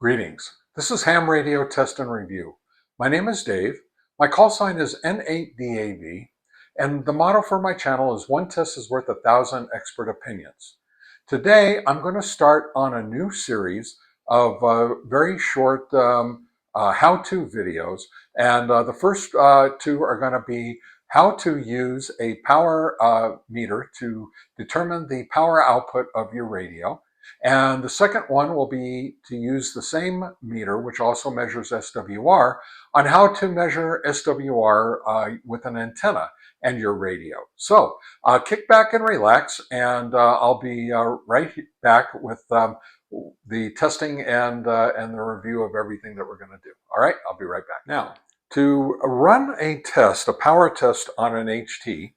Greetings. This is Ham Radio Test and Review. My name is Dave. My call sign is N8DAV, and the motto for my channel is one test is worth 1,000 expert opinions. Today, I'm going to start on a new series of very short how-to videos, and the first two are going to be how to use a power meter to determine the power output of your radio. And the second one will be to use the same meter, which also measures SWR, on how to measure SWR with an antenna and your radio. So kick back and relax, and I'll be right back with the testing and the review of everything that we're going to do. All right, I'll be right back. Now, to run a test, a power test on an HT,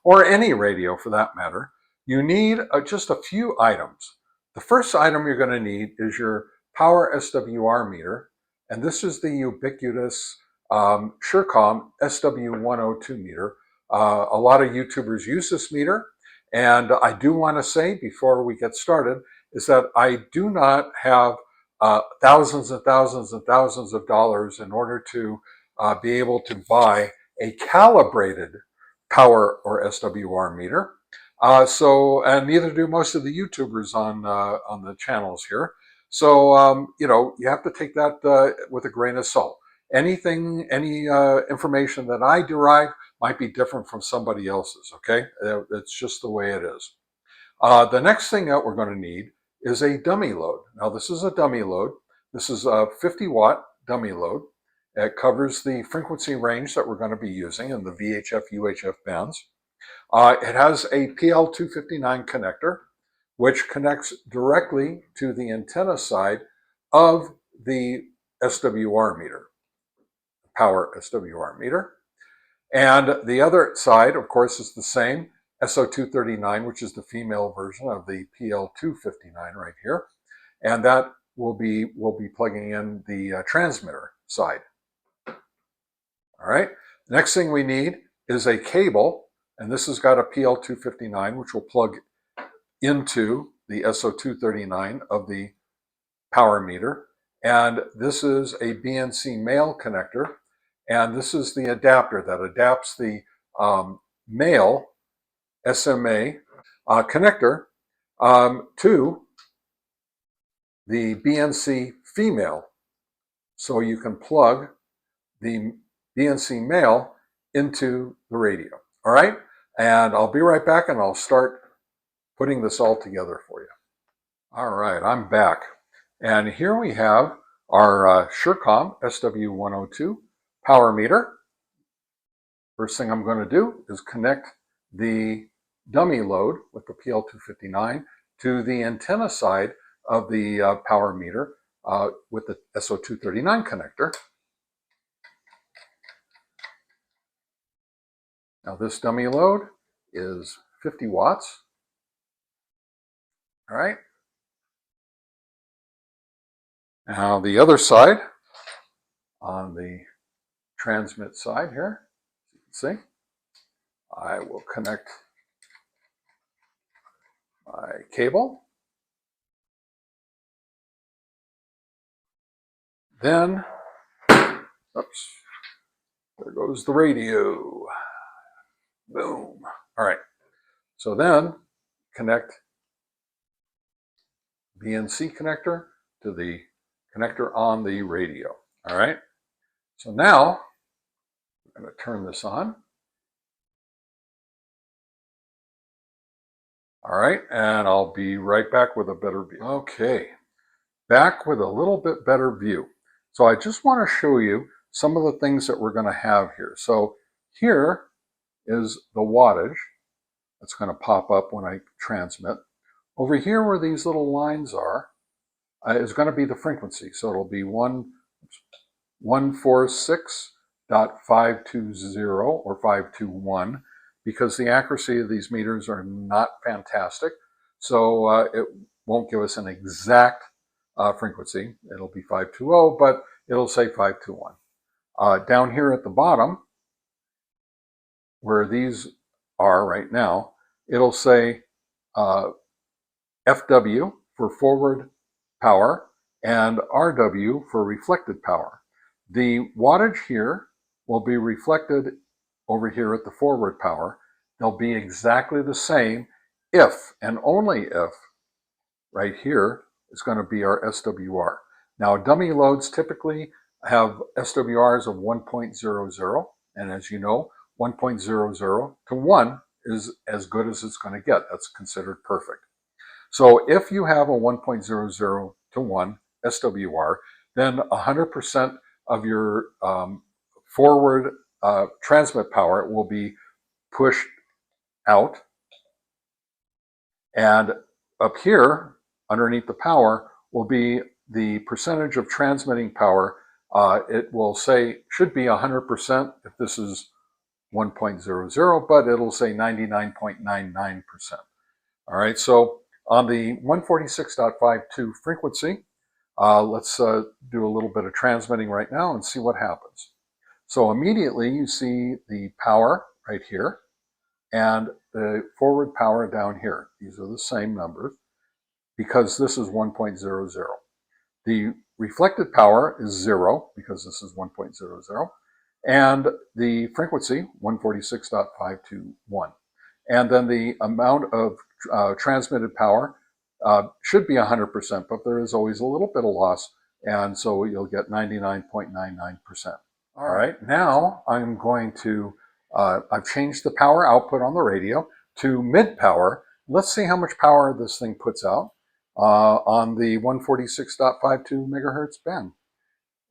or any radio for that matter, you need just a few items. The first item you're going to need is your power SWR meter, and this is the ubiquitous SureCom SW102 meter. A lot of YouTubers use this meter, and I do want to say before we get started is that I do not have thousands and thousands and thousands of dollars in order to be able to buy a calibrated power or SWR meter. And neither do most of the YouTubers on the channels here. So, you know, you have to take that with a grain of salt. Any information that I derive might be different from somebody else's, okay? It's just the way it is. The next thing that we're going to need is a dummy load. Now, this is a dummy load. This is a 50-watt dummy load. It covers the frequency range that we're going to be using in the VHF, UHF bands. It has a PL259 connector, which connects directly to the antenna side of the SWR meter, power SWR meter. And the other side, of course, is the same, SO239, which is the female version of the PL259 right here. And that will be plugging in the transmitter side. All right. Next thing we need is a cable. And this has got a PL259, which will plug into the SO239 of the power meter. And this is a BNC male connector. And this is the adapter that adapts the male SMA connector to the BNC female. So you can plug the BNC male into the radio. All right, and I'll be right back and I'll start putting this all together for you. All right, I'm back. And here we have our SureCom SW102 power meter. First thing I'm going to do is connect the dummy load with the PL259 to the antenna side of the power meter with the SO239 connector. Now this dummy load is 50 watts. All right. Now the other side, on the transmit side here, you can see, I will connect my cable. Then, oops, there goes the radio. Boom. All right. So then connect BNC connector to the connector on the radio. All right. So now I'm going to turn this on. All right. And I'll be right back with a better view. Okay. Back with a little bit better view. So I just want to show you some of the things that we're going to have here. So here is the wattage that's going to pop up when I transmit. Over here where these little lines are is going to be the frequency. So it'll be 146.520 or 521 because the accuracy of these meters are not fantastic. So it won't give us an exact frequency. It'll be 520, but it'll say 521. Down here at the bottom, where these are right now, it'll say FW for forward power and RW for reflected power. The wattage here will be reflected over here at the forward power. They'll be exactly the same if and only if right here is going to be our SWR. Now, dummy loads typically have SWRs of 1.00, and as you know, 1.00 to 1 is as good as it's going to get. That's considered perfect. So if you have a 1.00 to 1 SWR, then 100% of your forward transmit power will be pushed out. And up here, underneath the power, will be the percentage of transmitting power. It will say, should be 100% if this is 1.00, but it'll say 99.99%. All right, so on the 146.52 frequency, let's do a little bit of transmitting right now and see what happens. So immediately you see the power right here and the forward power down here. These are the same numbers because this is 1.00. The reflected power is 0 because this is 1.00. And the frequency, 146.521. And then the amount of transmitted power should be 100%, but there is always a little bit of loss, and so you'll get 99.99%. All right, now I'm going to, I've changed the power output on the radio to mid power. Let's see how much power this thing puts out on the 146.52 megahertz band.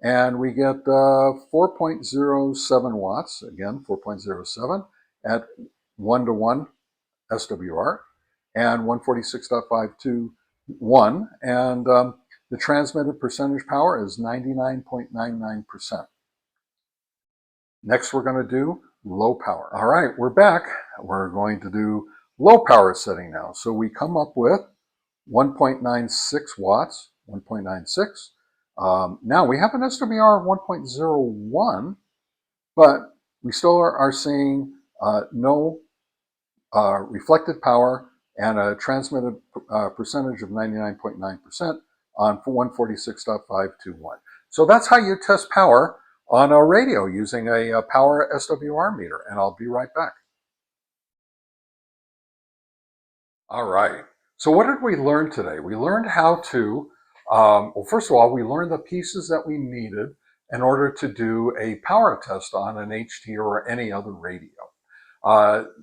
And we get 4.07 watts, again, 4.07 at 1-to-1 SWR, and 146.521, and the transmitted percentage power is 99.99%. Next, we're going to do low power. All right, we're back. We're going to do low power setting now. So we come up with 1.96 watts, 1.96. Now we have an SWR of 1.01, but we still are seeing no reflected power and a transmitted percentage of 99.9% on 146.521. So that's how you test power on a radio using a power SWR meter, and I'll be right back. All right, so what did we learn today? We learned how to, well, first of all, we learned the pieces that we needed in order to do a power test on an HT or any other radio.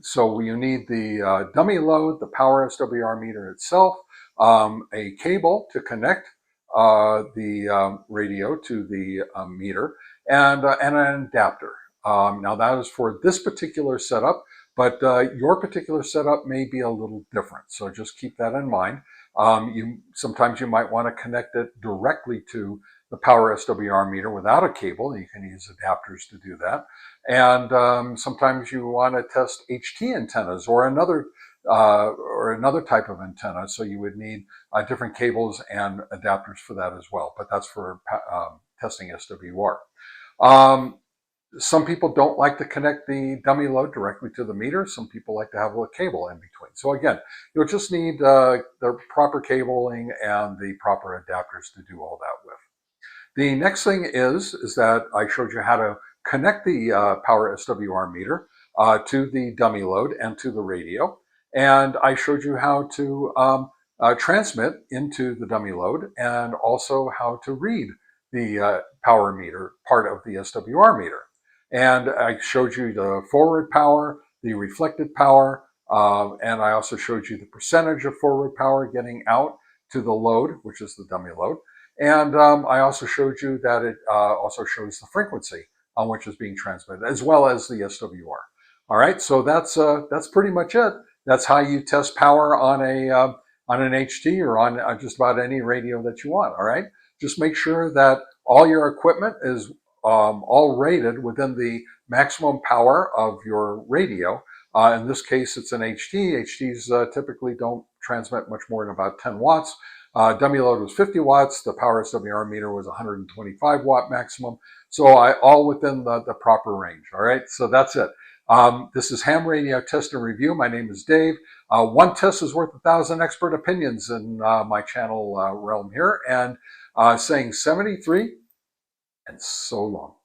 So you need the dummy load, the power SWR meter itself, a cable to connect the radio to the meter, and an adapter. Now that is for this particular setup, but your particular setup may be a little different. So just keep that in mind. Sometimes you might want to connect it directly to the power SWR meter without a cable. You can use adapters to do that. And sometimes you want to test HT antennas or another type of antenna. So you would need different cables and adapters for that as well. But that's for testing SWR. Some people don't like to connect the dummy load directly to the meter. Some people like to have a cable in between. So again, you'll just need the proper cabling and the proper adapters to do all that with. The next thing is that I showed you how to connect the power SWR meter to the dummy load and to the radio. And I showed you how to transmit into the dummy load and also how to read the power meter, part of the SWR meter. And I showed you the forward power, the reflected power, and I also showed you the percentage of forward power getting out to the load, which is the dummy load. And I also showed you that it also shows the frequency on which is being transmitted, as well as the SWR. All right, so that's pretty much it. That's how you test power on an HT or on just about any radio that you want. All right, just make sure that all your equipment is all rated within the maximum power of your radio. In this case, it's an HT. HTs typically don't transmit much more than about 10 watts. Dummy load was 50 watts. The power SWR meter was 125 watt maximum. So all within the proper range. All right, so that's it. This is Ham Radio Test and Review. My name is Dave. One test is worth 1,000 expert opinions in my channel realm here. And saying 73 and so long.